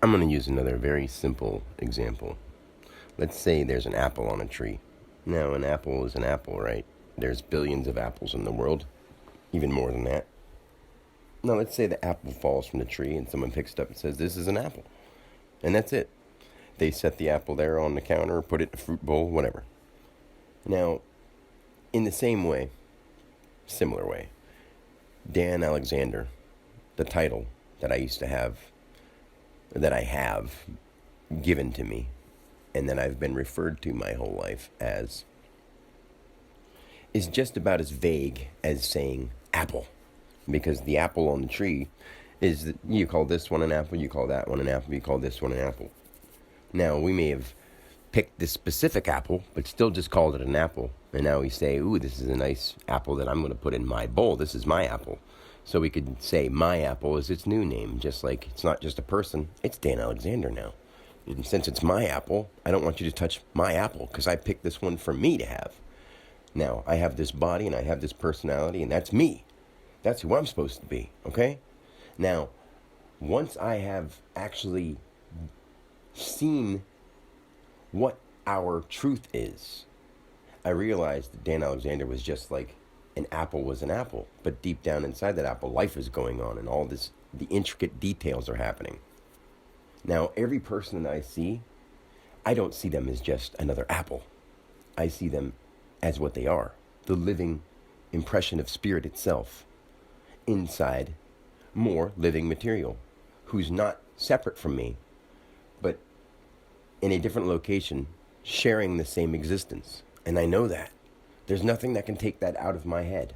I'm going to use another very simple example. Let's say there's an apple on a tree. Now, an apple is an apple, right? There's billions of apples in the world, even more than that. Now, let's say the apple falls from the tree and someone picks it up and says, "This is an apple." And that's it. They set the apple there on the counter, put it in a fruit bowl, whatever. Now, in the same way, similar way, Dan Alexander, the title that I used to have, that I have given to me, and that I've been referred to my whole life as, is just about as vague as saying apple. Because the apple on the tree is, you call this one an apple, you call that one an apple, you call this one an apple. Now, we may have picked this specific apple, but still just called it an apple. And now we say, ooh, this is a nice apple that I'm going to put in my bowl. This is my apple. So we could say my apple is its new name, just like it's not just a person, it's Dan Alexander now. And since it's my apple, I don't want you to touch my apple because I picked this one for me to have. Now, I have this body and I have this personality, and that's me. That's who I'm supposed to be, okay? Now, once I have actually seen what our truth is, I realized that Dan Alexander was just like an apple was an apple. But deep down inside that apple, life is going on, and all this, the intricate details are happening. Now, every person that I see, I don't see them as just another apple. I see them as what they are, the living impression of spirit itself, inside more living material, who's not separate from me, but in a different location, sharing the same existence. And I know that. There's nothing that can take that out of my head.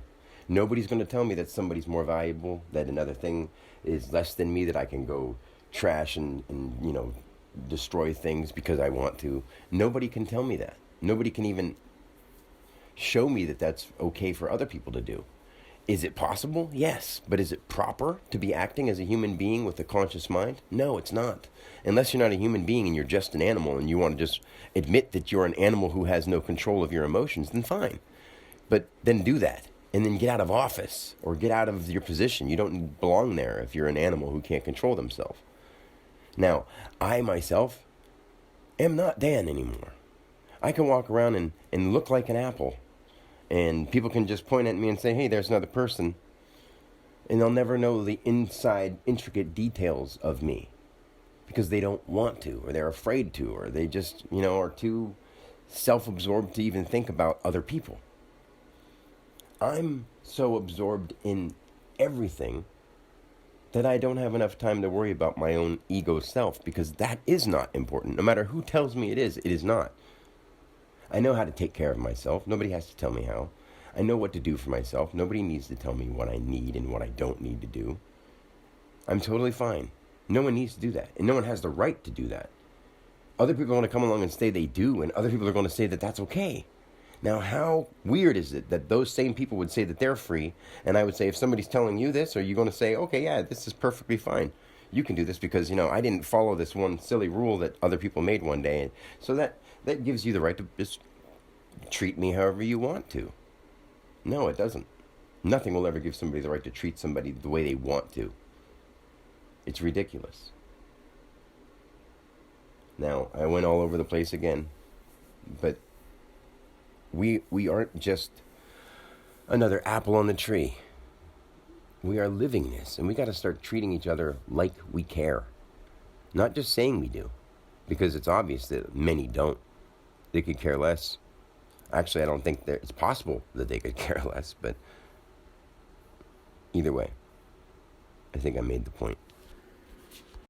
Nobody's going to tell me that somebody's more valuable, that another thing is less than me, that I can go trash and destroy things because I want to. Nobody can tell me that. Nobody can even show me that that's okay for other people to do. Is it possible? Yes. But is it proper to be acting as a human being with a conscious mind? No, it's not. Unless you're not a human being and you're just an animal and you want to just admit that you're an animal who has no control of your emotions, then fine. But then do that. And then get out of office or get out of your position. You don't belong there if you're an animal who can't control themselves. Now, I myself am not Dan anymore. I can walk around and look like an apple. And people can just point at me and say, hey, there's another person. And they'll never know the inside, intricate details of me. Because they don't want to, or they're afraid to, or they just, are too self-absorbed to even think about other people. I'm so absorbed in everything that I don't have enough time to worry about my own ego self, because that is not important. No matter who tells me it is not. I know how to take care of myself. Nobody has to tell me how. I know what to do for myself. Nobody needs to tell me what I need and what I don't need to do. I'm totally fine. No one needs to do that. And no one has the right to do that. Other people are going to come along and say they do, and other people are going to say that that's okay. Now, how weird is it that those same people would say that they're free, and I would say, if somebody's telling you this, are you going to say, okay, yeah, this is perfectly fine. You can do this because, I didn't follow this one silly rule that other people made one day. And so that gives you the right to just treat me however you want to. No, it doesn't. Nothing will ever give somebody the right to treat somebody the way they want to. It's ridiculous. Now, I went all over the place again, but we aren't just another apple on the tree. We are livingness, and we got to start treating each other like we care. Not just saying we do, because it's obvious that many don't. They could care less. Actually, I don't think that it's possible that they could care less, but either way, I think I made the point.